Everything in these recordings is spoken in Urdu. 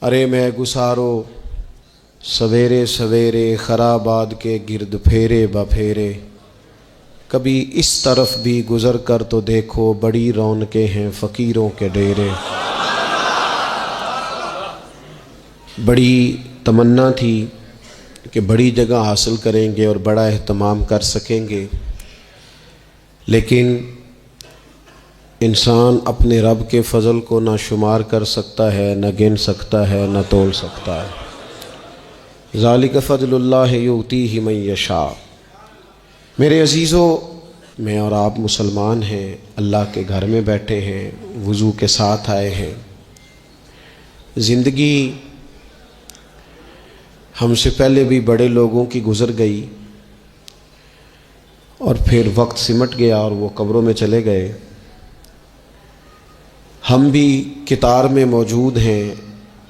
ارے میں گسارو سویرے سویرے خراباد کے گرد پھیرے بپھیرے، کبھی اس طرف بھی گزر کر تو دیکھو بڑی رونقیں ہیں فقیروں کے ڈیرے۔ بڑی تمنا تھی کہ بڑی جگہ حاصل کریں گے اور بڑا اہتمام کر سکیں گے، لیکن انسان اپنے رب کے فضل کو نہ شمار کر سکتا ہے، نہ گن سکتا ہے، نہ تول سکتا ہے۔ ذالک فضل اللہ یؤتیہ من یشاء۔ میرے عزیزو، میں اور آپ مسلمان ہیں، اللہ کے گھر میں بیٹھے ہیں، وضو کے ساتھ آئے ہیں۔ زندگی ہم سے پہلے بھی بڑے لوگوں کی گزر گئی اور پھر وقت سمٹ گیا اور وہ قبروں میں چلے گئے۔ ہم بھی قطار میں موجود ہیں،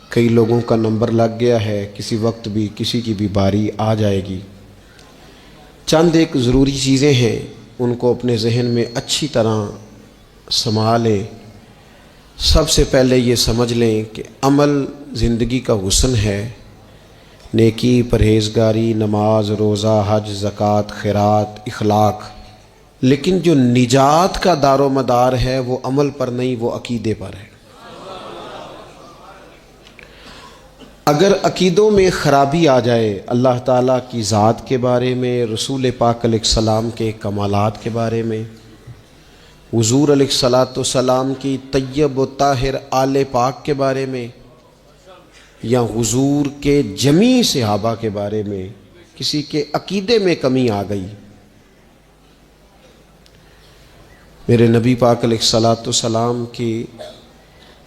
کئی لوگوں کا نمبر لگ گیا ہے، کسی وقت بھی کسی کی بھی باری آ جائے گی۔ چند ایک ضروری چیزیں ہیں، ان کو اپنے ذہن میں اچھی طرح سنبھالیں۔ سب سے پہلے یہ سمجھ لیں کہ عمل زندگی کا حسن ہے، نیکی، پرہیزگاری، نماز، روزہ، حج، زکوٰۃ، خیرات، اخلاق، لیکن جو نجات کا دار و مدار ہے وہ عمل پر نہیں، وہ عقیدے پر ہے۔ اگر عقیدوں میں خرابی آ جائے، اللہ تعالیٰ کی ذات کے بارے میں، رسول پاک علیہ السلام کے کمالات کے بارے میں، حضور علیہ السلام کی طیب و طاہر آل پاک کے بارے میں، یا حضور کے جمیع صحابہ کے بارے میں کسی کے عقیدے میں کمی آ گئی، میرے نبی پاک علیہ السلام کی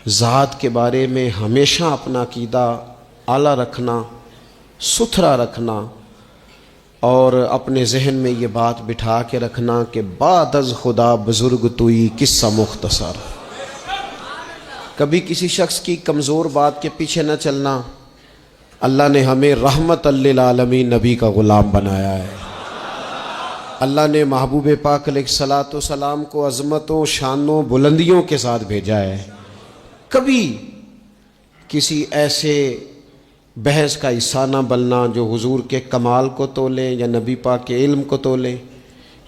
ذات کے بارے میں ہمیشہ اپنا عقیدہ اعلیٰ رکھنا، ستھرا رکھنا، اور اپنے ذہن میں یہ بات بٹھا کے رکھنا کہ بعد از خدا بزرگ توئی قصہ مختصر۔ کبھی کسی شخص کی کمزور بات کے پیچھے نہ چلنا۔ اللہ نے ہمیں رحمت للعالمین نبی کا غلام بنایا ہے۔ اللہ نے محبوب پاک علیہ السلام کو عظمتوں، شانوں، بلندیوں کے ساتھ بھیجا ہے۔ کبھی کسی ایسے بحث کا حصہ نہ بننا جو حضور کے کمال کو تولیں، یا نبی پاک کے علم کو تولیں،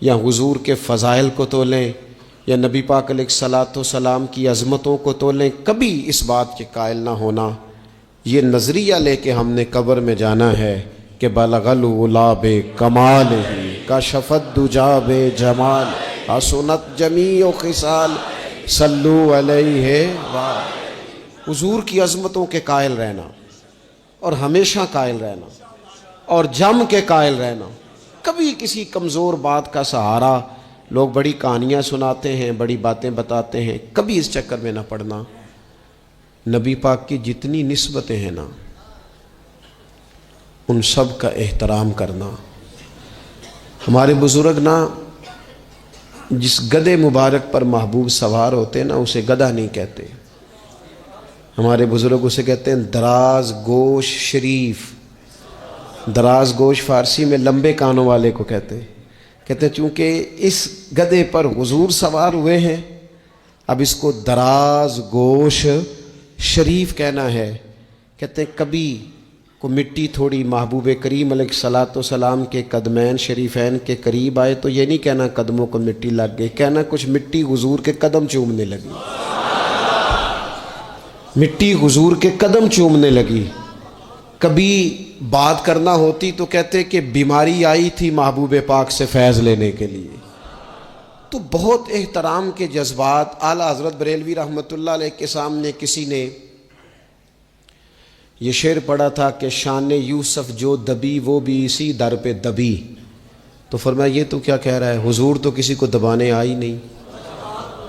یا حضور کے فضائل کو تولیں، یا نبی پاک علیہ السلام کی عظمتوں کو تولیں۔ کبھی اس بات کے قائل نہ ہونا۔ یہ نظریہ لے کے ہم نے قبر میں جانا ہے کہ بلغ العلا بکمالہ، کشف الدجی بجمالہ، حسنت جمیع خصال، صلو علیہ حضور کی عظمتوں کے قائل رہنا، اور ہمیشہ قائل رہنا، اور جم کے قائل رہنا۔ کبھی کسی کمزور بات کا سہارا، لوگ بڑی کہانیاں سناتے ہیں، بڑی باتیں بتاتے ہیں، کبھی اس چکر میں نہ پڑنا۔ نبی پاک کی جتنی نسبتیں ہیں نا، ان سب کا احترام کرنا۔ ہمارے بزرگ نا جس گدھے مبارک پر محبوب سوار ہوتے نا، اسے گدھا نہیں کہتے، ہمارے بزرگ اسے کہتے ہیں دراز گوش شریف۔ دراز گوش فارسی میں لمبے کانوں والے کو کہتے ہیں چونکہ اس گدھے پر حضور سوار ہوئے ہیں، اب اس کو دراز گوش شریف کہنا ہے۔ کہتے ہیں کبھی کو مٹی تھوڑی محبوب کریم علیہ السلام کے قدمین شریفین کے قریب آئے تو یہ نہیں کہنا قدموں کو مٹی لگ گئی، کہنا کچھ مٹی حضور کے قدم چومنے لگی، مٹی حضور کے قدم چومنے لگی۔ کبھی بات کرنا ہوتی تو کہتے کہ بیماری آئی تھی محبوب پاک سے فیض لینے کے لیے۔ تو بہت احترام کے جذبات۔ اعلیٰ حضرت بریلوی رحمۃ اللہ علیہ کے سامنے کسی نے یہ شعر پڑھا تھا کہ شان یوسف جو دبی وہ بھی اسی در پہ دبی، تو فرمایا یہ تو کیا کہہ رہا ہے، حضور تو کسی کو دبانے آئی نہیں،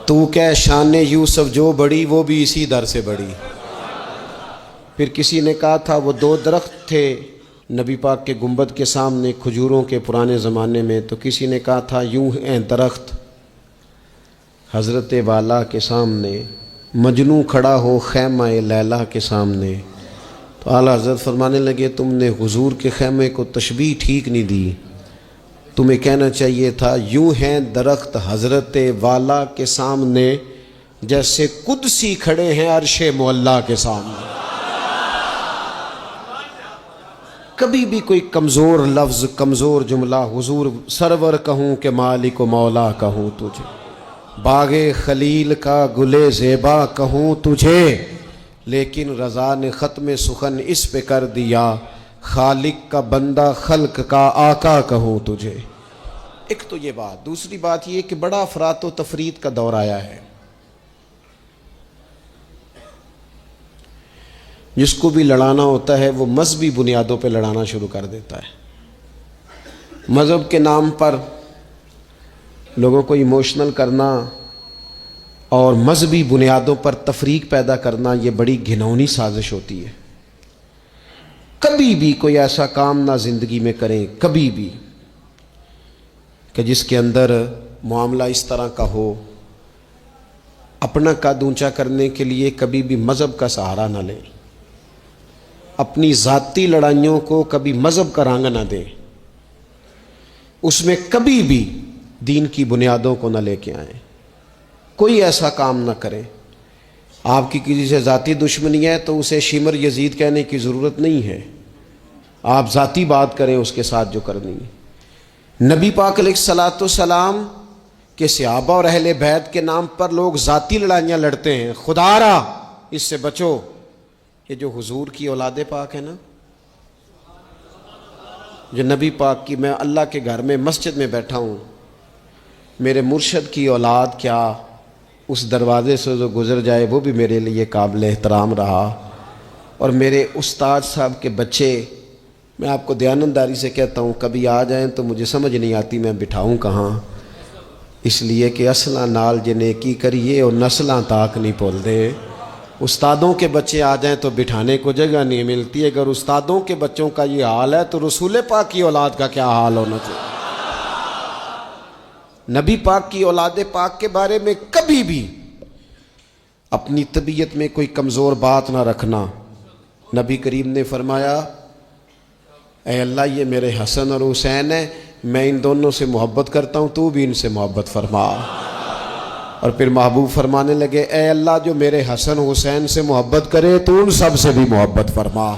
تو کہہ شان یوسف جو بڑی وہ بھی اسی در سے بڑی۔ پھر کسی نے کہا تھا وہ دو درخت تھے نبی پاک کے گنبد کے سامنے کھجوروں کے پرانے زمانے میں، تو کسی نے کہا تھا یوں ہیں درخت حضرت والا کے سامنے، مجنوں کھڑا ہو خیمہ لیلا کے سامنے۔ تو اعلیٰ حضرت فرمانے لگے تم نے حضور کے خیمے کو تشبیہ ٹھیک نہیں دی، تمہیں کہنا چاہیے تھا یوں ہیں درخت حضرت والا کے سامنے جیسے قدسی کھڑے ہیں عرش معلیٰ کے سامنے۔ کبھی بھی کوئی کمزور لفظ، کمزور جملہ حضور سرور کہوں کہ مالک و مولا کہوں تجھے، باغ خلیل کا گلے زیبا کہوں تجھے، لیکن رضا نے ختم سخن اس پہ کر دیا، خالق کا بندہ خلق کا آقا کہوں تجھے۔ ایک تو یہ بات، دوسری بات یہ کہ بڑا افراط و تفریط کا دور آیا ہے، جس کو بھی لڑانا ہوتا ہے وہ مذہبی بنیادوں پہ لڑانا شروع کر دیتا ہے۔ مذہب کے نام پر لوگوں کو ایموشنل کرنا اور مذہبی بنیادوں پر تفریق پیدا کرنا، یہ بڑی گھناؤنی سازش ہوتی ہے۔ کبھی بھی کوئی ایسا کام نہ زندگی میں کریں، کبھی بھی، کہ جس کے اندر معاملہ اس طرح کا ہو، اپنا قد اونچا کرنے کے لیے کبھی بھی مذہب کا سہارا نہ لیں، اپنی ذاتی لڑائیوں کو کبھی مذہب کا رنگ نہ دیں، اس میں کبھی بھی دین کی بنیادوں کو نہ لے کے آئیں، کوئی ایسا کام نہ کریں۔ آپ کی کسی سے ذاتی دشمنی ہے تو اسے شمر یزید کہنے کی ضرورت نہیں ہے، آپ ذاتی بات کریں اس کے ساتھ جو کرنی ہے۔ نبی پاک علیہ الصلوۃ والسلام کے صحابہ اور اہل بیت کے نام پر لوگ ذاتی لڑائیاں لڑتے ہیں، خدا را اس سے بچو۔ یہ جو حضور کی اولاد پاک ہے نا، جو نبی پاک کی، میں اللہ کے گھر میں مسجد میں بیٹھا ہوں، میرے مرشد کی اولاد کیا اس دروازے سے جو گزر جائے وہ بھی میرے لیے قابل احترام رہا، اور میرے استاد صاحب کے بچے، میں آپ کو دیانتداری سے کہتا ہوں کبھی آ جائیں تو مجھے سمجھ نہیں آتی میں بٹھاؤں کہاں، اس لیے کہ اصلاں نال جے نیکی کریے اور نسلاں تاک نہیں بھول دے۔ استادوں کے بچے آ جائیں تو بٹھانے کو جگہ نہیں ملتی، اگر استادوں کے بچوں کا یہ حال ہے تو رسول پاک کی اولاد کا کیا حال ہونا چاہیے۔ نبی پاک کی اولاد پاک کے بارے میں کبھی بھی اپنی طبیعت میں کوئی کمزور بات نہ رکھنا۔ نبی کریم نے فرمایا، اے اللہ یہ میرے حسن اور حسین ہیں، میں ان دونوں سے محبت کرتا ہوں، تو بھی ان سے محبت فرما۔ اور پھر محبوب فرمانے لگے، اے اللہ جو میرے حسن حسین سے محبت کرے تو ان سب سے بھی محبت فرما۔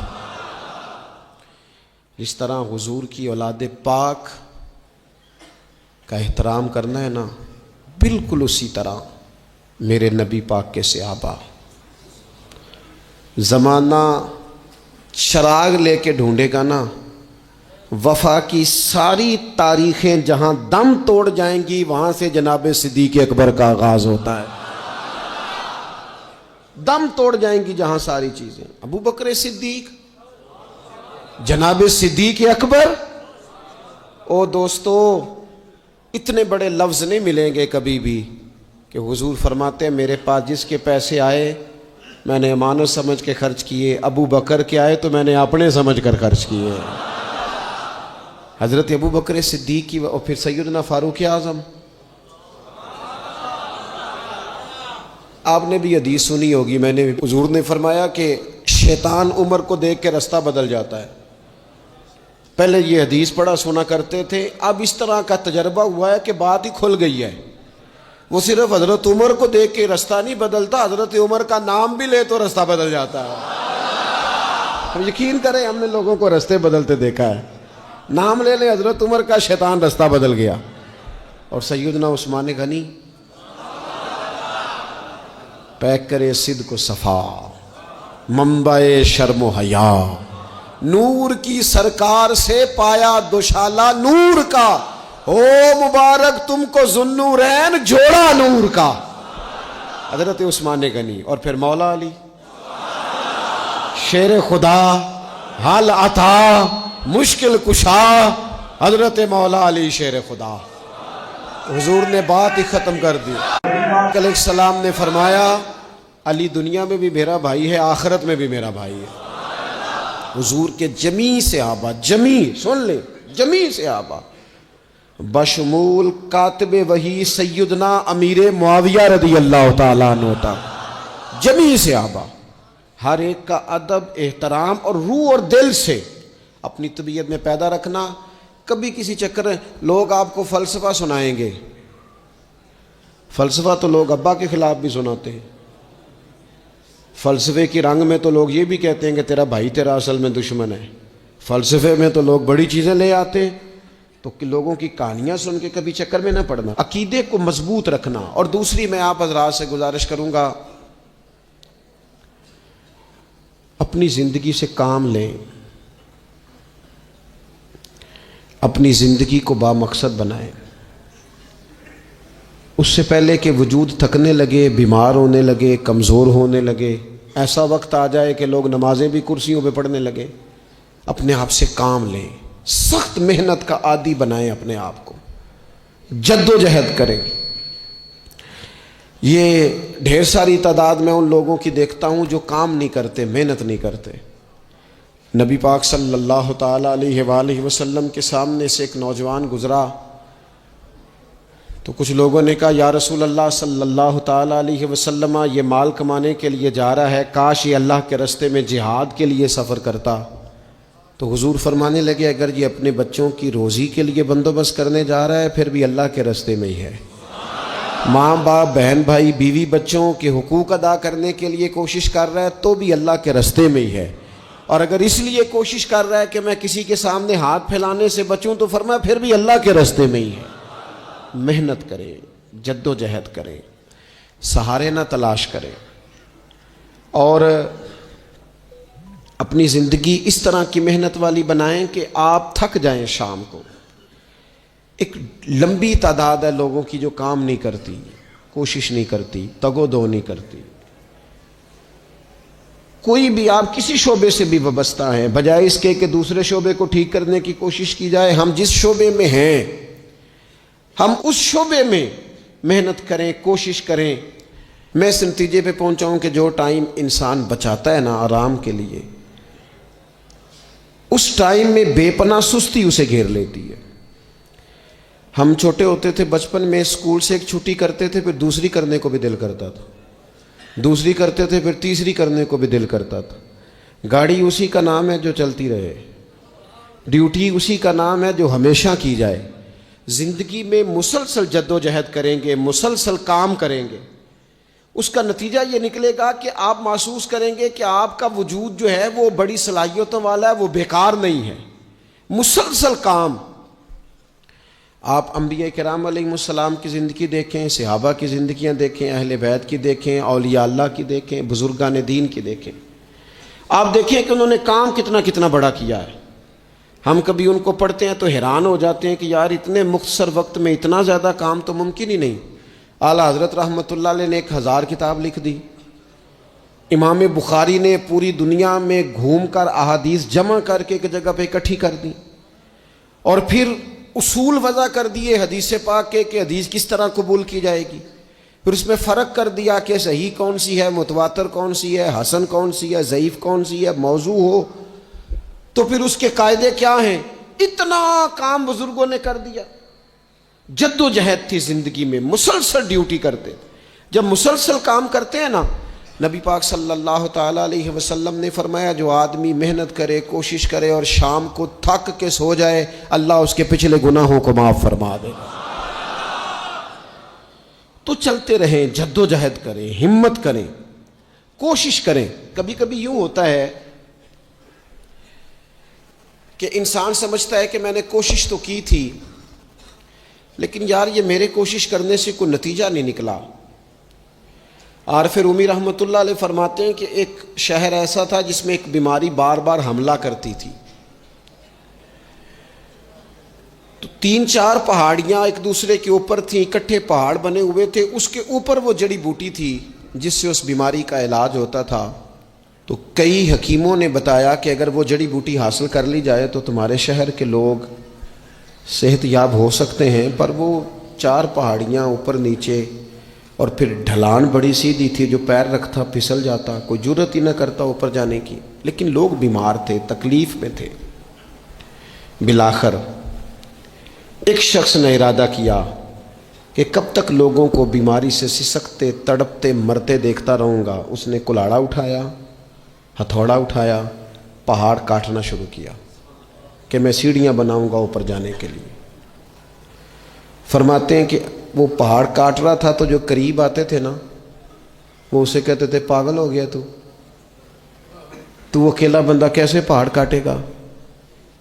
اس طرح حضور کی اولاد پاک کا احترام کرنا ہے نا، بالکل اسی طرح میرے نبی پاک کے صحابہ۔ زمانہ چراغ لے کے ڈھونڈے گا نا، وفا کی ساری تاریخیں جہاں دم توڑ جائیں گی وہاں سے جناب صدیق اکبر کا آغاز ہوتا ہے۔ دم توڑ جائیں گی جہاں ساری چیزیں، ابو بکر صدیق، جناب صدیق اکبر۔ او دوستو، اتنے بڑے لفظ نہیں ملیں گے کبھی بھی کہ حضور فرماتے ہیں میرے پاس جس کے پیسے آئے میں نے امانت سمجھ کے خرچ کیے، ابو بکر کے آئے تو میں نے اپنے سمجھ کر خرچ کیے۔ حضرت ابو بکر صدیق کی اور پھر سیدنا فاروق اعظم۔ آپ نے بھی حدیث سنی ہوگی، میں نے حضور نے فرمایا کہ شیطان عمر کو دیکھ کے رستہ بدل جاتا ہے۔ پہلے یہ حدیث پڑھا سنا کرتے تھے، اب اس طرح کا تجربہ ہوا ہے کہ بات ہی کھل گئی ہے۔ وہ صرف حضرت عمر کو دیکھ کے رستہ نہیں بدلتا، حضرت عمر کا نام بھی لے تو رستہ بدل جاتا ہے۔ ہم یقین کریں، ہم نے لوگوں کو رستے بدلتے دیکھا ہے۔ نام لے لیں حضرت عمر کا، شیطان رستہ بدل گیا۔ اور سیدنا عثمان غنی، پیک کرے صدق و صفا، منبع شرم و حیا، نور کی سرکار سے پایا دوشالہ نور کا، او مبارک تم کو ذوالنورین جوڑا نور کا۔ حضرت عثمان غنی۔ اور پھر مولا علی، شیر خدا، حال عطا، مشکل کشا، حضرت مولا علی شیر خدا۔ حضور نے بات ہی ختم کر دی۔ علیہ السلام نے فرمایا علی دنیا میں بھی میرا بھائی ہے، آخرت میں بھی میرا بھائی ہے۔ حضور کے جمیع صحابہ، جمیع سن لیں، جمیع صحابہ بشمول کاتب وحی سیدنا امیر معاویہ رضی اللہ تعالیٰ عنہ تک، جمیع صحابہ، ہر ایک کا ادب، احترام اور روح اور دل سے اپنی طبیعت میں پیدا رکھنا۔ کبھی کسی چکر میں لوگ آپ کو فلسفہ سنائیں گے، فلسفہ تو لوگ ابا کے خلاف بھی سناتے ہیں، فلسفے کی رنگ میں تو لوگ یہ بھی کہتے ہیں کہ تیرا بھائی تیرا اصل میں دشمن ہے۔ فلسفے میں تو لوگ بڑی چیزیں لے آتے ہیں، تو لوگوں کی کہانیاں سن کے کبھی چکر میں نہ پڑنا، عقیدے کو مضبوط رکھنا۔ اور دوسری میں آپ حضرات سے گزارش کروں گا، اپنی زندگی سے کام لیں، اپنی زندگی کو بامقصد بنائیں۔ اس سے پہلے کہ وجود تھکنے لگے، بیمار ہونے لگے، کمزور ہونے لگے، ایسا وقت آ جائے کہ لوگ نمازیں بھی کرسیوں پہ پڑھنے لگے، اپنے آپ سے کام لیں، سخت محنت کا عادی بنائیں اپنے آپ کو، جد و جہد کریں۔ یہ ڈھیر ساری تعداد میں ان لوگوں کی دیکھتا ہوں جو کام نہیں کرتے، محنت نہیں کرتے۔ نبی پاک صلی اللہ تعالیٰ علیہ وآلہ وسلم کے سامنے سے ایک نوجوان گزرا، تو کچھ لوگوں نے کہا یا رسول اللہ صلی اللہ تعالیٰ علیہ وسلم، یہ مال کمانے کے لیے جا رہا ہے، کاش یہ اللہ کے راستے میں جہاد کے لیے سفر کرتا۔ تو حضور فرمانے لگے اگر یہ اپنے بچوں کی روزی کے لیے بندوبست کرنے جا رہا ہے پھر بھی اللہ کے راستے میں ہی ہے۔ ماں باپ، بہن بھائی، بیوی بچوں کے حقوق ادا کرنے کے لیے کوشش کر رہا ہے تو بھی اللہ کے راستے میں ہی ہے، اور اگر اس لیے کوشش کر رہا ہے کہ میں کسی کے سامنے ہاتھ پھیلانے سے بچوں تو فرمایا پھر بھی اللہ کے راستے میں ہی ہے۔ محنت کریں، جد و جہد کریں، سہارے نہ تلاش کریں، اور اپنی زندگی اس طرح کی محنت والی بنائیں کہ آپ تھک جائیں شام کو۔ ایک لمبی تعداد ہے لوگوں کی جو کام نہیں کرتی، کوشش نہیں کرتی، تگ و دو نہیں کرتی۔ کوئی بھی آپ کسی شعبے سے بھی وابستہ ہیں، بجائے اس کے کہ دوسرے شعبے کو ٹھیک کرنے کی کوشش کی جائے، ہم جس شعبے میں ہیں ہم اس شعبے میں محنت کریں، کوشش کریں۔ میں اس نتیجے پہ پہنچا ہوں کہ جو ٹائم انسان بچاتا ہے نا آرام کے لیے، اس ٹائم میں بے پناہ سستی اسے گھیر لیتی ہے۔ ہم چھوٹے ہوتے تھے بچپن میں، اسکول سے ایک چھٹی کرتے تھے پھر دوسری کرنے کو بھی دل کرتا تھا، دوسری کرتے تھے پھر تیسری کرنے کو بھی دل کرتا تھا۔ گاڑی اسی کا نام ہے جو چلتی رہے، ڈیوٹی اسی کا نام ہے جو ہمیشہ کی جائے۔ زندگی میں مسلسل جد و جہد کریں گے، مسلسل کام کریں گے، اس کا نتیجہ یہ نکلے گا کہ آپ محسوس کریں گے کہ آپ کا وجود جو ہے وہ بڑی صلاحیتوں والا ہے، وہ بیکار نہیں ہے۔ مسلسل کام۔ آپ انبیاء کرام علیہ السلام کی زندگی دیکھیں، صحابہ کی زندگیاں دیکھیں، اہل بیت کی دیکھیں، اولیاء اللہ کی دیکھیں، بزرگان دین کی دیکھیں، آپ دیکھیں کہ انہوں نے کام کتنا کتنا بڑا کیا ہے۔ ہم کبھی ان کو پڑھتے ہیں تو حیران ہو جاتے ہیں کہ یار اتنے مختصر وقت میں اتنا زیادہ کام تو ممکن ہی نہیں۔ اعلیٰ حضرت رحمۃ اللہ علیہ نے 1000 کتاب لکھ دی، امام بخاری نے پوری دنیا میں گھوم کر احادیث جمع کر کے ایک جگہ پہ اکٹھی کر دی، اور پھر اصول وضع کر دیے حدیث پاک کے کہ حدیث کس طرح قبول کی جائے گی، پھر اس میں فرق کر دیا کہ صحیح کون سی ہے، متواتر کون سی ہے، حسن کون سی ہے، ضعیف کون سی ہے، موضوع ہو تو پھر اس کے قاعدے کیا ہیں۔ اتنا کام بزرگوں نے کر دیا۔ جد و جہد تھی زندگی میں، مسلسل ڈیوٹی کرتے تھے۔ جب مسلسل کام کرتے ہیں نا، نبی پاک صلی اللہ تعالیٰ علیہ وسلم نے فرمایا جو آدمی محنت کرے، کوشش کرے اور شام کو تھک کے سو جائے، اللہ اس کے پچھلے گناہوں کو معاف فرما دے گا۔ تو چلتے رہیں، جد و جہد کریں، ہمت کریں، کوشش کریں۔ کبھی کبھی یوں ہوتا ہے کہ انسان سمجھتا ہے کہ میں نے کوشش تو کی تھی لیکن یار یہ میرے کوشش کرنے سے کوئی نتیجہ نہیں نکلا۔ عارف رومی رحمۃ اللہ علیہ فرماتے ہیں کہ ایک شہر ایسا تھا جس میں ایک بیماری بار بار حملہ کرتی تھی، تو 3-4 پہاڑیاں ایک دوسرے کے اوپر تھیں، اکٹھے پہاڑ بنے ہوئے تھے، اس کے اوپر وہ جڑی بوٹی تھی جس سے اس بیماری کا علاج ہوتا تھا۔ تو کئی حکیموں نے بتایا کہ اگر وہ جڑی بوٹی حاصل کر لی جائے تو تمہارے شہر کے لوگ صحت یاب ہو سکتے ہیں، پر وہ 4 پہاڑیاں اوپر نیچے، اور پھر ڈھلان بڑی سیدھی تھی، جو پیر رکھتا پھسل جاتا، کوئی جرت ہی نہ کرتا اوپر جانے کی، لیکن لوگ بیمار تھے، تکلیف میں تھے۔ بالآخر ایک شخص نے ارادہ کیا کہ کب تک لوگوں کو بیماری سے سسکتے، تڑپتے، مرتے دیکھتا رہوں گا۔ اس نے کلاڑا اٹھایا، ہتھوڑا اٹھایا، پہاڑ کاٹنا شروع کیا کہ میں سیڑھیاں بناؤں گا اوپر جانے کے لیے۔ فرماتے ہیں کہ وہ پہاڑ کاٹ رہا تھا تو جو قریب آتے تھے نا، وہ اسے کہتے تھے پاگل ہو گیا تو اکیلا بندہ کیسے پہاڑ کاٹے گا؟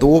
2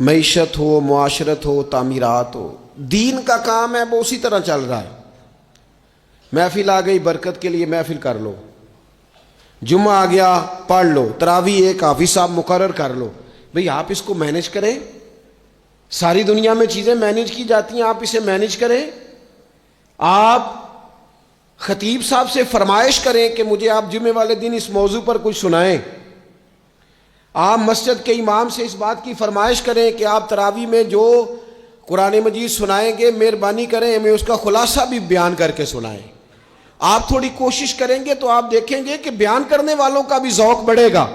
معیشت ہو، معاشرت ہو، تعمیرات ہو، دین کا کام ہے وہ اسی طرح چل رہا ہے۔ محفل آ گئی برکت کے لیے محفل کر لو، جمعہ آ گیا پڑھ لو، تراویح ایک حافظ صاحب مقرر کر لو۔ بھئی آپ اس کو مینج کریں، ساری دنیا میں چیزیں مینج کی جاتی ہیں، آپ اسے مینج کریں۔ آپ خطیب صاحب سے فرمائش کریں کہ مجھے آپ جمعے والے دن اس موضوع پر کچھ سنائیں۔ آپ مسجد کے امام سے اس بات کی فرمائش کریں کہ آپ تراویح میں جو قرآن مجید سنائیں گے مہربانی کریں ہمیں اس کا خلاصہ بھی بیان کر کے سنائیں۔ آپ تھوڑی کوشش کریں گے تو آپ دیکھیں گے کہ بیان کرنے والوں کا بھی ذوق بڑھے گا،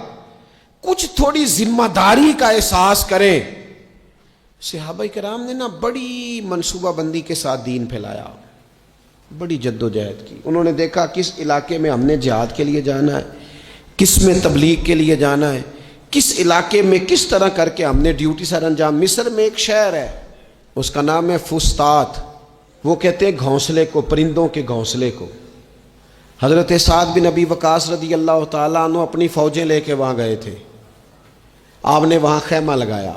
کچھ تھوڑی ذمہ داری کا احساس کریں۔ صحابہ کرام نے نا بڑی منصوبہ بندی کے ساتھ دین پھیلایا، بڑی جد و جہد کی۔ انہوں نے دیکھا کس علاقے میں ہم نے جہاد کے لیے جانا ہے، کس میں تبلیغ کے لیے جانا ہے، کس علاقے میں کس طرح کر کے ہم نے ڈیوٹی سر انجام۔ مصر میں ایک شہر ہے اس کا نام ہے فسطاط، وہ کہتے ہیں گھونسلے کو، پرندوں کے گھونسلے کو۔ حضرت سعد بن ابی وقاص رضی اللہ تعالیٰ عنہ اپنی فوجیں لے کے وہاں گئے تھے، آپ نے وہاں خیمہ لگایا،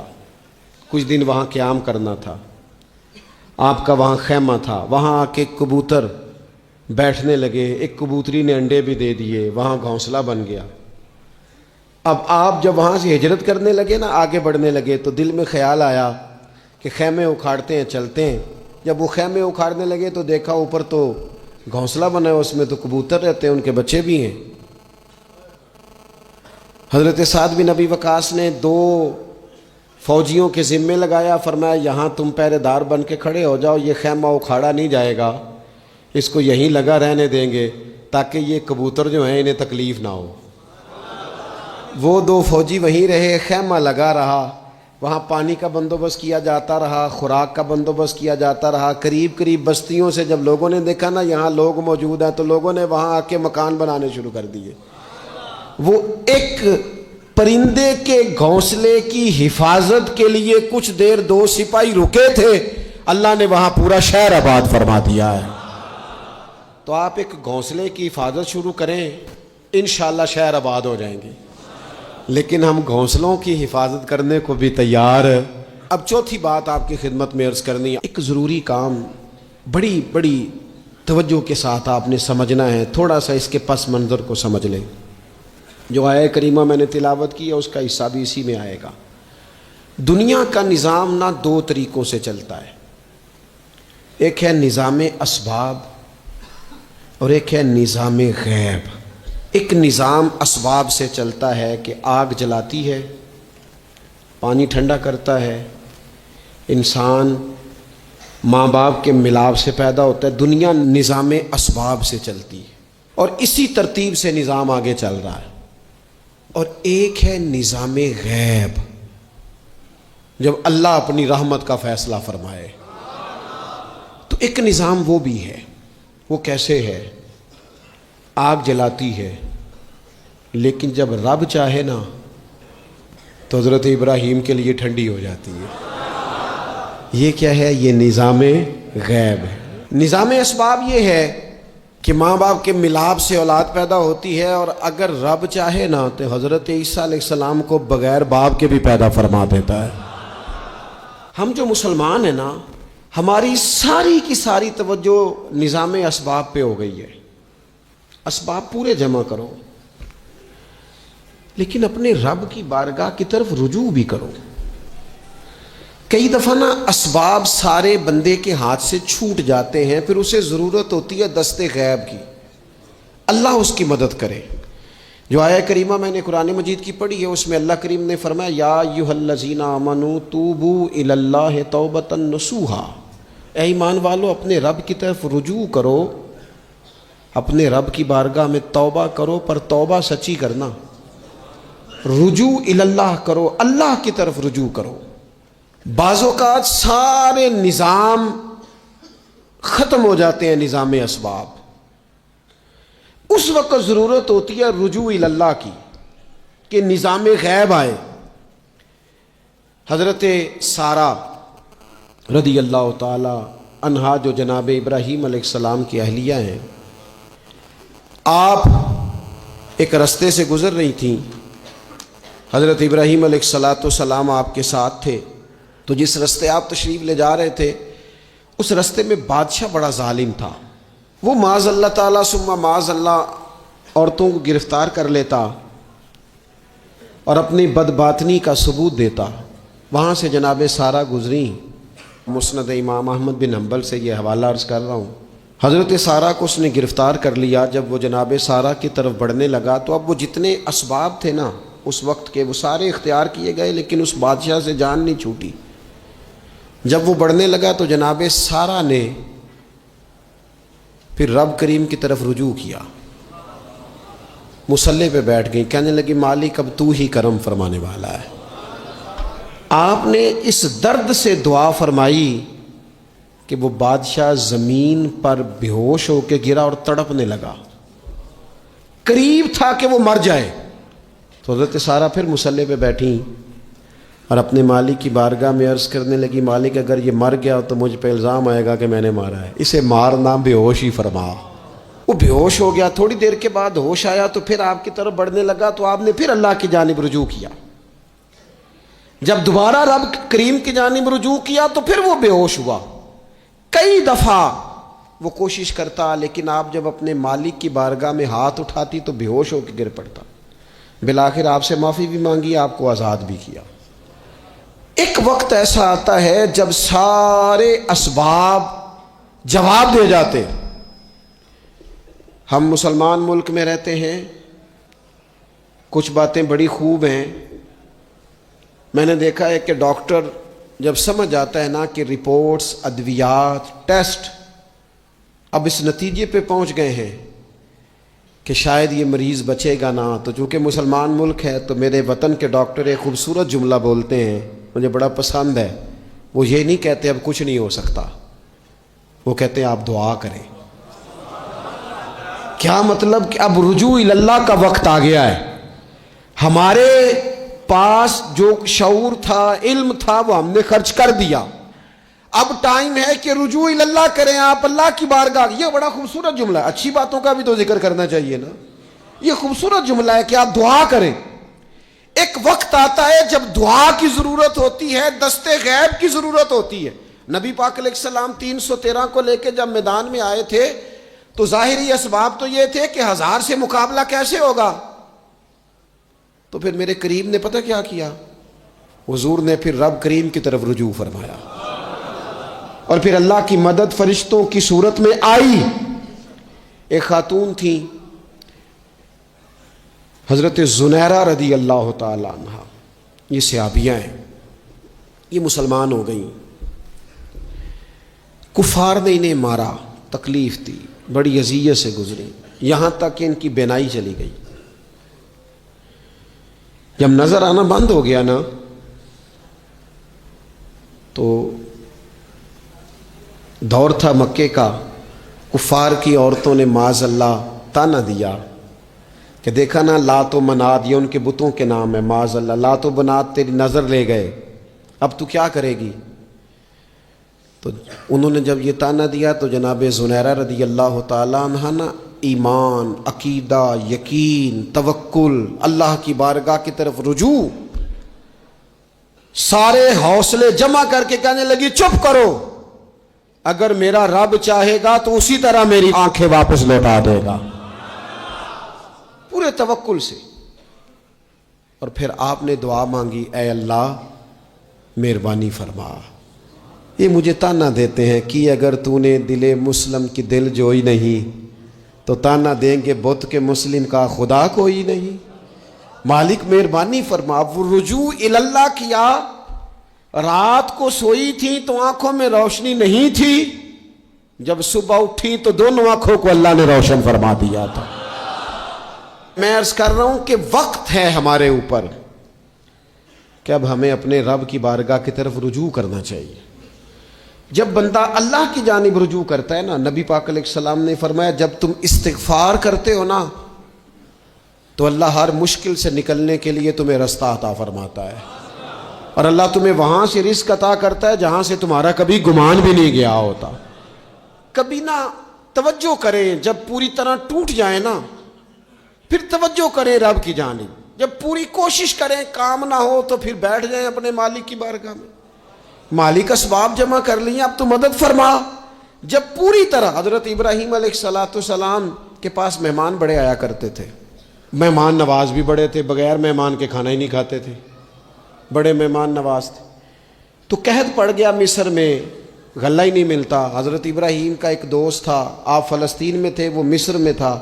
کچھ دن وہاں قیام کرنا تھا، آپ کا وہاں خیمہ تھا۔ وہاں آ کے کبوتر بیٹھنے لگے، ایک کبوتری نے انڈے بھی دے دیے، وہاں گھونسلہ بن گیا۔ اب آپ جب وہاں سے ہجرت کرنے لگے نا، آگے بڑھنے لگے، تو دل میں خیال آیا کہ خیمے اکھاڑتے ہیں چلتے ہیں۔ جب وہ خیمے اکھاڑنے لگے تو دیکھا اوپر تو گھونسلہ بنا ہے، اس میں تو کبوتر رہتے ہیں، ان کے بچے بھی ہیں۔ حضرت سعد بن ابی وقاص نے 2 فوجیوں کے ذمے لگایا، فرمایا یہاں تم پہرے دار بن کے کھڑے ہو جاؤ، یہ خیمہ اکھاڑا نہیں جائے گا، اس کو یہیں لگا رہنے دیں گے تاکہ یہ کبوتر جو ہیں انہیں تکلیف نہ ہو۔ وہ 2 فوجی وہیں رہے، خیمہ لگا رہا، وہاں پانی کا بندوبست کیا جاتا رہا، خوراک کا بندوبست کیا جاتا رہا۔ قریب قریب بستیوں سے جب لوگوں نے دیکھا نا یہاں لوگ موجود ہیں تو لوگوں نے وہاں آ کے مکان بنانے شروع کر دیے۔ وہ ایک پرندے کے گھونسلے کی حفاظت کے لیے کچھ دیر 2 سپاہی رکے تھے، اللہ نے وہاں پورا شہر آباد فرما دیا ہے۔ تو آپ ایک گھونسلے کی حفاظت شروع کریں، انشاءاللہ شہر آباد ہو جائیں گے۔ لیکن ہم گھونسلوں کی حفاظت کرنے کو بھی تیار۔ اب چوتھی بات آپ کی خدمت میں عرض کرنی ہے، ایک ضروری کام بڑی بڑی توجہ کے ساتھ آپ نے سمجھنا ہے، تھوڑا سا اس کے پس منظر کو سمجھ لیں۔ جو آیہ کریمہ میں نے تلاوت کی ہے اس کا حصہ بھی اسی میں آئے گا۔ دنیا کا نظام نہ 2 طریقوں سے چلتا ہے، ایک ہے نظام اسباب اور ایک ہے نظام غیب۔ ایک نظام اسباب سے چلتا ہے کہ آگ جلاتی ہے، پانی ٹھنڈا کرتا ہے، انسان ماں باپ کے ملاپ سے پیدا ہوتا ہے۔ دنیا نظام اسباب سے چلتی ہے اور اسی ترتیب سے نظام آگے چل رہا ہے۔ اور ایک ہے نظام غیب، جب اللہ اپنی رحمت کا فیصلہ فرمائے تو ایک نظام وہ بھی ہے۔ وہ کیسے ہے؟ آگ جلاتی ہے لیکن جب رب چاہے نا تو حضرت ابراہیم کے لیے ٹھنڈی ہو جاتی ہے۔ یہ کیا ہے؟ یہ نظام غیب ہے۔ نظام اسباب یہ ہے کہ ماں باپ کے ملاپ سے اولاد پیدا ہوتی ہے، اور اگر رب چاہے نا تو حضرت عیسیٰ علیہ السلام کو بغیر باپ کے بھی پیدا فرما دیتا ہے۔ ہم جو مسلمان ہیں نا، ہماری ساری کی ساری توجہ نظام اسباب پہ ہو گئی ہے۔ اسباب پورے جمع کرو لیکن اپنے رب کی بارگاہ کی طرف رجوع بھی کرو۔ کئی دفعہ نا اسباب سارے بندے کے ہاتھ سے چھوٹ جاتے ہیں، پھر اسے ضرورت ہوتی ہے دست غیب کی، اللہ اس کی مدد کرے۔ جو آیہ کریمہ میں نے قرآن مجید کی پڑھی ہے اس میں اللہ کریم نے فرمایا یا ایھا الذین آمنوا توبوا الی اللہ توبۃ نصوحا، اے ایمان والو اپنے رب کی طرف رجوع کرو، اپنے رب کی بارگاہ میں توبہ کرو، پر توبہ سچی کرنا، رجوع الی اللہ کرو، اللہ کی طرف رجوع کرو۔ بعض اوقات سارے نظام ختم ہو جاتے ہیں، نظام اسباب، اس وقت ضرورت ہوتی ہے رجوع الی اللہ کی کہ نظام غیب آئے۔ حضرت سارہ رضی اللہ تعالی عنہا جو جناب ابراہیم علیہ السلام کی اہلیہ ہیں، آپ ایک رستے سے گزر رہی تھیں، حضرت ابراہیم علیہ السلام آپ کے ساتھ تھے، تو جس رستے آپ تشریف لے جا رہے تھے اس رستے میں بادشاہ بڑا ظالم تھا، وہ معاذ اللہ تعالیٰ ثم معاذ اللہ عورتوں کو گرفتار کر لیتا اور اپنی بدباطنی کا ثبوت دیتا۔ وہاں سے جناب سارہ گزری، مسند امام احمد بن حنبل سے یہ حوالہ عرض کر رہا ہوں۔ حضرت سارہ کو اس نے گرفتار کر لیا۔ جب وہ جناب سارہ کی طرف بڑھنے لگا تو اب وہ جتنے اسباب تھے نا اس وقت کے وہ سارے اختیار کیے گئے، لیکن اس بادشاہ سے جان نہیں چھوٹی۔ جب وہ بڑھنے لگا تو جناب سارہ نے پھر رب کریم کی طرف رجوع کیا، مصلی پہ بیٹھ گئی، کہنے لگی مالک اب تو ہی کرم فرمانے والا ہے۔ آپ نے اس درد سے دعا فرمائی کہ وہ بادشاہ زمین پر بے ہوش ہو کے گرا اور تڑپنے لگا، قریب تھا کہ وہ مر جائے۔ تو حضرت سارہ پھر مصلی پہ بیٹھیں اور اپنے مالک کی بارگاہ میں عرض کرنے لگی مالک اگر یہ مر گیا تو مجھ پہ الزام آئے گا کہ میں نے مارا ہے، اسے مارنا بے ہوش ہی فرما۔ وہ بے ہوش ہو گیا، تھوڑی دیر کے بعد ہوش آیا تو پھر آپ کی طرف بڑھنے لگا تو آپ نے پھر اللہ کی جانب رجوع کیا۔ جب دوبارہ رب کریم کی جانب رجوع کیا تو پھر وہ بے ہوش ہوا۔ کئی دفعہ وہ کوشش کرتا، لیکن آپ جب اپنے مالک کی بارگاہ میں ہاتھ اٹھاتی تو بے ہوش ہو کے گر پڑتا۔ بالآخر آپ سے معافی بھی مانگی، آپ کو آزاد بھی کیا۔ ایک وقت ایسا آتا ہے جب سارے اسباب جواب دے جاتے۔ ہم مسلمان ملک میں رہتے ہیں، کچھ باتیں بڑی خوب ہیں۔ میں نے دیکھا ہے کہ ڈاکٹر جب سمجھ آتا ہے نا کہ رپورٹس، ادویات، ٹیسٹ اب اس نتیجے پہ پہنچ گئے ہیں کہ شاید یہ مریض بچے گا نہ، تو چونکہ مسلمان ملک ہے تو میرے وطن کے ڈاکٹر ایک خوبصورت جملہ بولتے ہیں، مجھے بڑا پسند ہے۔ وہ یہ نہیں کہتے اب کچھ نہیں ہو سکتا، وہ کہتے ہیں آپ دعا کریں۔ کیا مطلب کہ اب رجوع اللہ کا وقت آ گیا ہے۔ ہمارے پاس جو شعور تھا، علم تھا، وہ ہم نے خرچ کر دیا۔ اب ٹائم ہے کہ رجوع اللہ کریں، آپ اللہ کی بارگاہ۔ یہ بڑا خوبصورت جملہ ہے، اچھی باتوں کا بھی تو ذکر کرنا چاہیے نا۔ یہ خوبصورت جملہ ہے کہ آپ دعا کریں۔ ایک وقت آتا ہے جب دعا کی ضرورت ہوتی ہے، دست غیب کی ضرورت ہوتی ہے۔ نبی پاک علیہ السلام 313 کو لے کے جب میدان میں آئے تھے تو ظاہری اسباب تو یہ تھے کہ 1000 سے مقابلہ کیسے ہوگا۔ تو پھر میرے کریم نے پتہ کیا کیا، حضور نے پھر رب کریم کی طرف رجوع فرمایا، اور پھر اللہ کی مدد فرشتوں کی صورت میں آئی۔ ایک خاتون تھی حضرت زنیرہ رضی اللہ تعالی عنہ، یہ صحابیہ ہیں، یہ مسلمان ہو گئیں۔ کفار نے انہیں مارا، تکلیف دی، بڑی اذیت سے گزری، یہاں تک کہ ان کی بینائی چلی گئی۔ جب نظر آنا بند ہو گیا نا تو دور تھا مکے کا، کفار کی عورتوں نے معاذ اللہ تانا دیا کہ دیکھا نا لات و منات، یہ ان کے بتوں کے نام ہے، معاذ اللہ لات و منات تیری نظر لے گئے، اب تو کیا کرے گی؟ تو انہوں نے جب یہ تانا دیا تو جناب زنیرہ رضی اللہ تعالیٰ عنہ نا ایمان، عقیدہ، یقین، توکل، اللہ کی بارگاہ کی طرف رجوع، سارے حوصلے جمع کر کے کہنے لگی چپ کرو، اگر میرا رب چاہے گا تو اسی طرح میری آنکھیں واپس لوٹا دے گا، پورے توکل سے۔ اور پھر آپ نے دعا مانگی، اے اللہ مہربانی فرما، یہ مجھے تانا دیتے ہیں کہ اگر تو نے دل مسلم کی دل جوئی نہیں تو تانا دیں گے بت کے مسلم کا خدا کوئی نہیں۔ مالک مہربانی فرما۔ وہ رجوع اللہ کیا، رات کو سوئی تھی تو آنکھوں میں روشنی نہیں تھی، جب صبح اٹھی تو دونوں آنکھوں کو اللہ نے روشن فرما دیا تھا۔ میں عرض کر رہا ہوں کہ وقت ہے ہمارے اوپر کہ اب ہمیں اپنے رب کی بارگاہ کی طرف رجوع کرنا چاہیے۔ جب بندہ اللہ کی جانب رجوع کرتا ہے نا، نبی پاک علیہ السلام نے فرمایا جب تم استغفار کرتے ہو نا تو اللہ ہر مشکل سے نکلنے کے لیے تمہیں رستہ عطا فرماتا ہے، اور اللہ تمہیں وہاں سے رزق عطا کرتا ہے جہاں سے تمہارا کبھی گمان بھی نہیں گیا ہوتا۔ کبھی نہ توجہ کریں، جب پوری طرح ٹوٹ جائیں نا پھر توجہ کریں رب کی جانب، جب پوری کوشش کریں کام نہ ہو تو پھر بیٹھ جائیں اپنے مالک کی بارگاہ میں۔ مالک اسباب جمع کر لیے، اب تو مدد فرما۔ جب پوری طرح حضرت ابراہیم علیہ السلام کے پاس مہمان بڑے آیا کرتے تھے، مہمان نواز بھی بڑے تھے، بغیر مہمان کے کھانا ہی نہیں کھاتے تھے، بڑے مہمان نواز تھے۔ تو قحط پڑ گیا مصر میں، غلہ ہی نہیں ملتا۔ حضرت ابراہیم کا ایک دوست تھا، آپ فلسطین میں تھے، وہ مصر میں تھا۔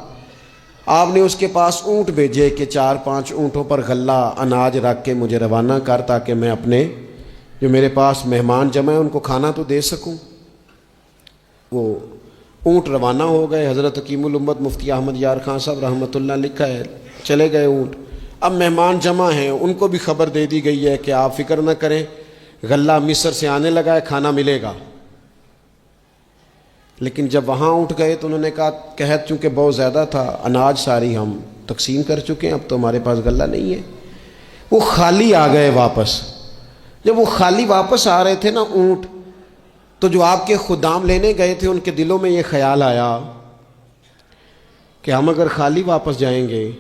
آپ نے اس کے پاس اونٹ بھیجے کہ 4-5 اونٹوں پر غلہ اناج رکھ کے مجھے روانہ کر، تاکہ میں اپنے جو میرے پاس مہمان جمع ہیں ان کو کھانا تو دے سکوں۔ وہ اونٹ روانہ ہو گئے۔ حضرت حکیم الامت مفتی احمد یار خان صاحب رحمۃ اللہ لکھا ہے، چلے گئے اونٹ۔ اب مہمان جمع ہیں، ان کو بھی خبر دے دی گئی ہے کہ آپ فکر نہ کریں، غلہ مصر سے آنے لگا ہے، کھانا ملے گا۔ لیکن جب وہاں اٹھ گئے تو انہوں نے کہا قحط چونکہ بہت زیادہ تھا، اناج ساری ہم تقسیم کر چکے ہیں، اب تو ہمارے پاس غلہ نہیں ہے۔ وہ خالی آ گئے واپس۔ جب وہ خالی واپس آ رہے تھے نا اونٹ، تو جو آپ کے خدام لینے گئے تھے ان کے دلوں میں یہ خیال آیا کہ ہم اگر خالی واپس جائیں گے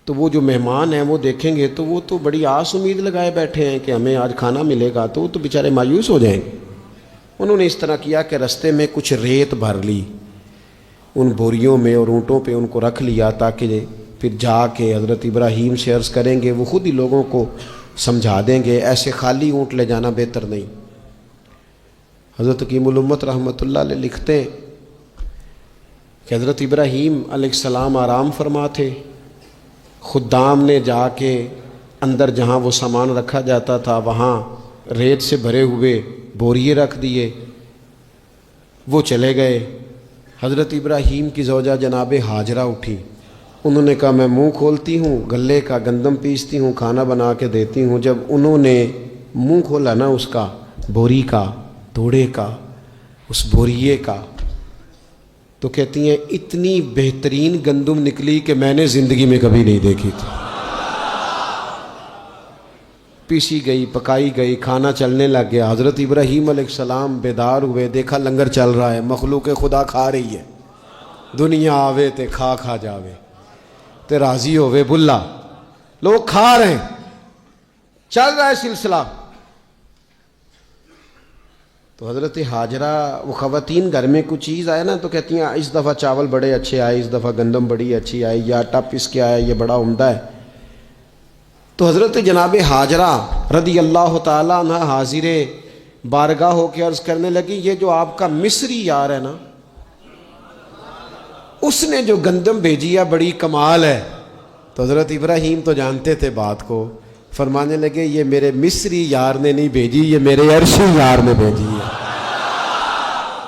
تو وہ جو مہمان ہیں وہ دیکھیں گے تو وہ تو بڑی آس امید لگائے بیٹھے ہیں کہ ہمیں آج کھانا ملے گا، تو وہ تو بیچارے مایوس ہو جائیں گے۔ انہوں نے اس طرح کیا کہ رستے میں کچھ ریت بھر لی ان بوریوں میں اور اونٹوں پہ ان کو رکھ لیا، تاکہ پھر جا کے حضرت ابراہیم سے عرض کریں گے، وہ خود ہی لوگوں کو سمجھا دیں گے، ایسے خالی اونٹ لے جانا بہتر نہیں۔ حضرت حکیم الامت رحمۃ اللہ علیہ لکھتے ہیں کہ حضرت ابراہیم علیہ السلام آرام فرما تھے، خدام نے جا کے اندر جہاں وہ سامان رکھا جاتا تھا وہاں ریت سے بھرے ہوئے بوریے رکھ دیے، وہ چلے گئے۔ حضرت ابراہیم کی زوجہ جناب ہاجرہ اٹھی، انہوں نے کہا میں منہ کھولتی ہوں، گلے کا گندم پیستی ہوں، کھانا بنا کے دیتی ہوں۔ جب انہوں نے منہ کھولا نا اس کا، بوری کا، توڑے کا، اس بوریے کا، تو کہتی ہیں اتنی بہترین گندم نکلی کہ میں نے زندگی میں کبھی نہیں دیکھی تھی۔ پیسی گئی، پکائی گئی، کھانا چلنے لگ گیا۔ حضرت ابراہیم علیہ السلام بیدار ہوئے، دیکھا لنگر چل رہا ہے، مخلوق خدا کھا رہی ہے۔ دنیا آوے تے کھا جاوے تے راضی ہوئے بلا، لوگ کھا رہے ہیں، چل رہا ہے سلسلہ۔ تو حضرت ہاجرہ، وہ خواتین گھر میں کچھ چیز آئے نا تو کہتی ہیں اس دفعہ چاول بڑے اچھے آئے، اس دفعہ گندم بڑی اچھی آئی، یا آٹا پس کے آیا، یہ بڑا عمدہ ہے۔ تو حضرت جناب ہاجرہ رضی اللہ تعالیٰ عنہ حاضر بارگاہ ہو کے عرض کرنے لگی، یہ جو آپ کا مصری یار ہے نا، اس نے جو گندم بھیجی ہے بڑی کمال ہے۔ تو حضرت ابراہیم تو جانتے تھے بات کو، فرمانے لگے یہ میرے مصری یار نے نہیں بھیجی، یہ میرے عرشی یار نے بھیجی ہے،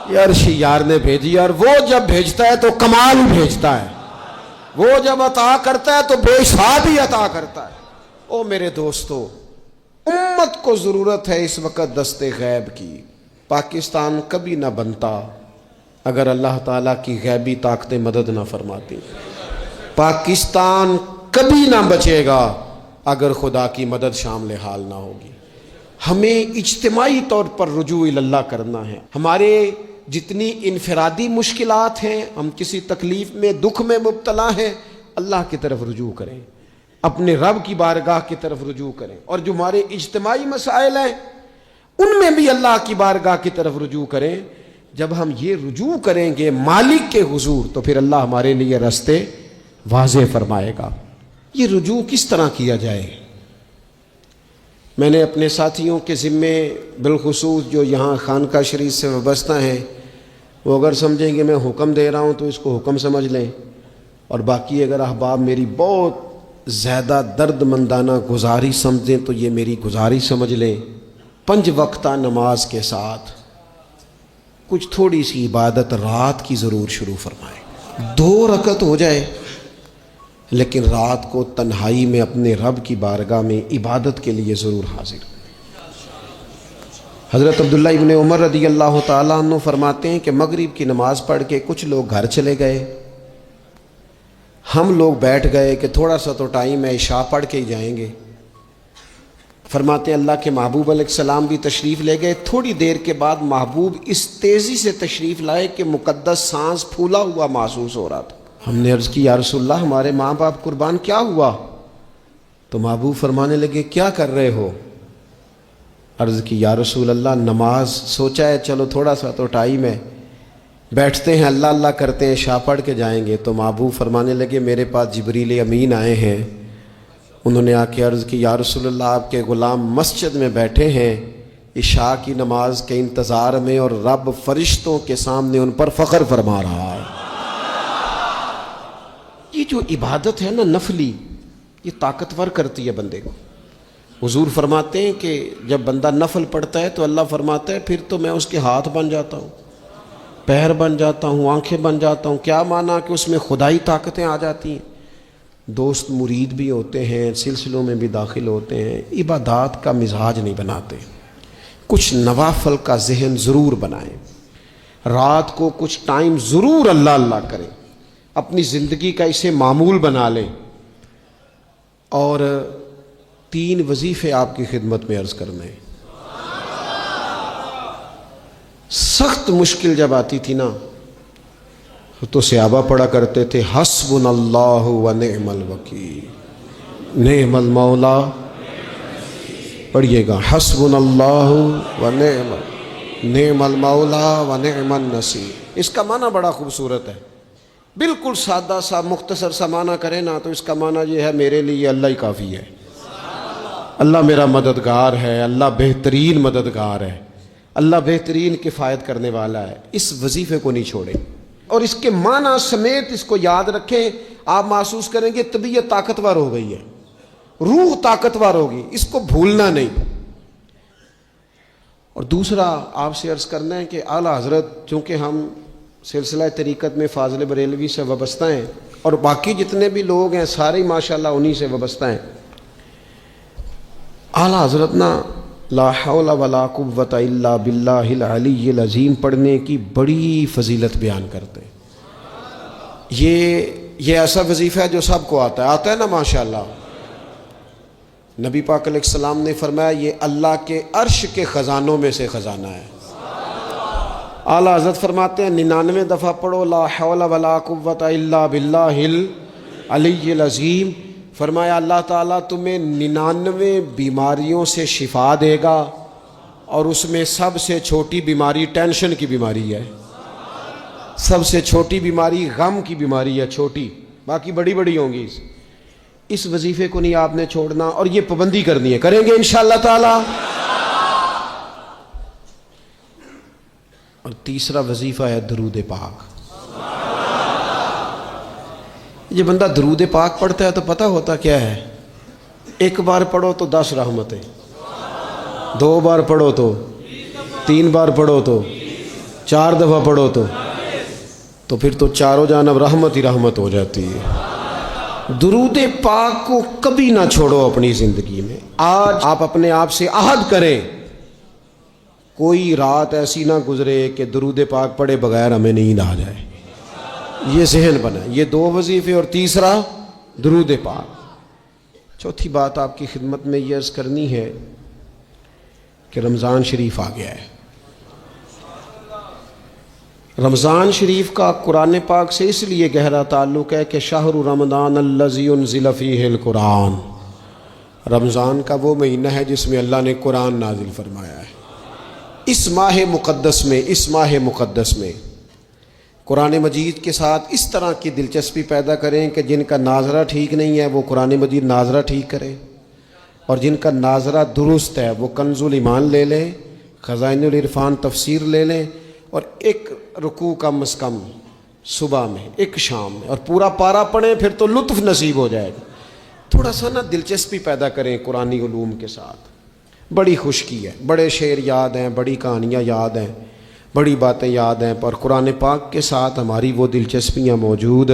یہ عرشی یار نے بھیجی ہے۔ اور وہ جب بھیجتا ہے تو کمال بھیجتا ہے، وہ جب عطا کرتا ہے تو بے حساب ہی عطا کرتا ہے۔ او میرے دوستو، امت کو ضرورت ہے اس وقت دست غیب کی۔ پاکستان کبھی نہ بنتا اگر اللہ تعالیٰ کی غیبی طاقتیں مدد نہ فرماتی۔ پاکستان کبھی نہ بچے گا اگر خدا کی مدد شامل حال نہ ہوگی۔ ہمیں اجتماعی طور پر رجوع اللہ کرنا ہے۔ ہمارے جتنی انفرادی مشکلات ہیں، ہم کسی تکلیف میں، دکھ میں مبتلا ہیں، اللہ کی طرف رجوع کریں، اپنے رب کی بارگاہ کی طرف رجوع کریں، اور جو ہمارے اجتماعی مسائل ہیں ان میں بھی اللہ کی بارگاہ کی طرف رجوع کریں۔ جب ہم یہ رجوع کریں گے مالک کے حضور تو پھر اللہ ہمارے لیے راستے واضح فرمائے گا۔ یہ رجوع کس طرح کیا جائے؟ میں نے اپنے ساتھیوں کے ذمے، بالخصوص جو یہاں خانقاہ شریف سے وابستہ ہیں، وہ اگر سمجھیں کہ میں حکم دے رہا ہوں تو اس کو حکم سمجھ لیں، اور باقی اگر احباب میری بہت زیادہ درد مندانہ گزارش سمجھیں تو یہ میری گزارش سمجھ لیں۔ 5 وقتہ نماز کے ساتھ کچھ تھوڑی سی عبادت رات کی ضرور شروع فرمائیں۔ 2 رکعت ہو جائے، لیکن رات کو تنہائی میں اپنے رب کی بارگاہ میں عبادت کے لیے ضرور حاضر۔ حضرت عبداللہ ابن عمر رضی اللہ تعالیٰ عنہ فرماتے ہیں کہ مغرب کی نماز پڑھ کے کچھ لوگ گھر چلے گئے، ہم لوگ بیٹھ گئے کہ تھوڑا سا تو ٹائم ہے، عشاء پڑھ کے ہی جائیں گے۔ فرماتے ہیں اللہ کے محبوب علیہ السلام بھی تشریف لے گئے۔ تھوڑی دیر کے بعد محبوب اس تیزی سے تشریف لائے کہ مقدس سانس پھولا ہوا محسوس ہو رہا تھا۔ ہم نے عرض کی یا رسول اللہ ہمارے ماں باپ قربان، کیا ہوا؟ تو محبوب فرمانے لگے کیا کر رہے ہو؟ عرض کی یا رسول اللہ نماز سوچا ہے چلو تھوڑا سا تو ٹائم ہے، بیٹھتے ہیں اللہ اللہ کرتے ہیں، عشاء پڑھ کے جائیں گے۔ تو محبوب فرمانے لگے میرے پاس جبریل امین آئے ہیں، انہوں نے آ کے عرض کی یا رسول اللہ آپ کے غلام مسجد میں بیٹھے ہیں عشاء کی نماز کے انتظار میں، اور رب فرشتوں کے سامنے ان پر فخر فرما رہا ہے۔ یہ جو عبادت ہے نا نفلی، یہ طاقتور کرتی ہے بندے کو۔ حضور فرماتے ہیں کہ جب بندہ نفل پڑھتا ہے تو اللہ فرماتا ہے پھر تو میں اس کے ہاتھ بن جاتا ہوں، پیر بن جاتا ہوں، آنکھیں بن جاتا ہوں۔ کیا معنی کہ اس میں خدائی طاقتیں آ جاتی ہیں، دوست مرید بھی ہوتے ہیں، سلسلوں میں بھی داخل ہوتے ہیں۔ عبادات کا مزاج نہیں بناتے، کچھ نوافل کا ذہن ضرور بنائیں، رات کو کچھ ٹائم ضرور اللہ اللہ کریں، اپنی زندگی کا اسے معمول بنا لیں۔ اور 3 وظیفے آپ کی خدمت میں عرض کرنے ہیں۔ سخت مشکل جب آتی تھی نا تو صحابہ پڑھا کرتے تھے حسبنا اللہ و نعم الوکیل، نعم المولا، پڑھیے گا حسبنا اللہ و نعم المولا و نعم النصیر۔ اس کا معنی بڑا خوبصورت ہے، بالکل سادہ سا مختصر سا معنی کرے نا تو اس کا معنی یہ ہے میرے لیے اللہ ہی کافی ہے، اللہ میرا مددگار ہے، اللہ بہترین مددگار ہے، اللہ بہترین کفایت کرنے والا ہے۔ اس وظیفے کو نہیں چھوڑیں اور اس کے معنی سمیت اس کو یاد رکھیں۔ آپ محسوس کریں گے طبیعت طاقتور ہو گئی ہے، روح طاقتور ہوگی، اس کو بھولنا نہیں۔ اور دوسرا آپ سے عرض کرنا ہے کہ اعلیٰ حضرت چونکہ ہم سلسلہ طریقت میں فاضل بریلوی سے وابستہ ہیں اور باقی جتنے بھی لوگ ہیں سارے ماشاءاللہ انہی سے وابستہ ہیں، اعلیٰ حضرت نا لا حول ولا قوت الا باللہ العلی العظیم پڑھنے کی بڑی فضیلت بیان کرتے ہیں۔ یہ ایسا وظیفہ ہے جو سب کو آتا ہے نا ماشاءاللہ۔ نبی پاک علیہ السلام نے فرمایا یہ اللہ کے عرش کے خزانوں میں سے خزانہ ہے۔ اعلیٰ حضرت فرماتے ہیں 99 دفعہ پڑھو لا حول ولا قوت الا باللہ العلی العظیم، فرمایا اللہ تعالیٰ تمہیں 99 بیماریوں سے شفا دے گا، اور اس میں سب سے چھوٹی بیماری ٹینشن کی بیماری ہے، سب سے چھوٹی بیماری غم کی بیماری ہے، چھوٹی، باقی بڑی بڑی ہوں گی۔ اس وظیفے کو نہیں آپ نے چھوڑنا اور یہ پابندی کرنی ہے، کریں گے انشاءاللہ تعالی۔ اور تیسرا وظیفہ ہے درود پاک۔ یہ بندہ درود پاک پڑھتا ہے تو پتہ ہوتا کیا ہے، 1 بار پڑھو تو 10 رحمتیں، 2 بار پڑھو تو 3 بار پڑھو تو 4 دفعہ پڑھو تو پھر تو چاروں جانب رحمت ہی رحمت ہو جاتی ہے۔ درود پاک کو کبھی نہ چھوڑو اپنی زندگی میں۔ آج آپ اپنے آپ سے عہد کریں کوئی رات ایسی نہ گزرے کہ درود پاک پڑھے بغیر ہمیں نیند آ جائے، یہ ذہن بنا۔ یہ 2 وظیفے اور تیسرا درود پاک۔ چوتھی بات آپ کی خدمت میں یہ عرض کرنی ہے کہ رمضان شریف آ گیا ہے۔ رمضان شریف کا قرآن پاک سے اس لیے گہرا تعلق ہے کہ شہر رمضان الذی انزل فیہ القرآن، رمضان کا وہ مہینہ ہے جس میں اللہ نے قرآن نازل فرمایا ہے۔ اس ماہ مقدس میں قرآن مجید کے ساتھ اس طرح کی دلچسپی پیدا کریں کہ جن کا ناظرہ ٹھیک نہیں ہے وہ قرآن مجید ناظرہ ٹھیک کریں، اور جن کا ناظرہ درست ہے وہ کنز الایمان لے لیں، خزائن العرفان تفسیر لے لیں، اور 1 رکوع کم از کم صبح میں 1 شام میں، اور پورا پارہ پڑھیں، پھر تو لطف نصیب ہو جائے گا۔ تھوڑا سا نا دلچسپی پیدا کریں قرآنی علوم کے ساتھ۔ بڑی خشکی ہے، بڑے شعر یاد ہیں، بڑی کہانیاں یاد ہیں، بڑی باتیں یاد ہیں، پر قرآن پاک کے ساتھ ہماری وہ دلچسپیاں موجود،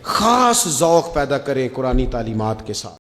خاص ذوق پیدا کریں قرآنی تعلیمات کے ساتھ۔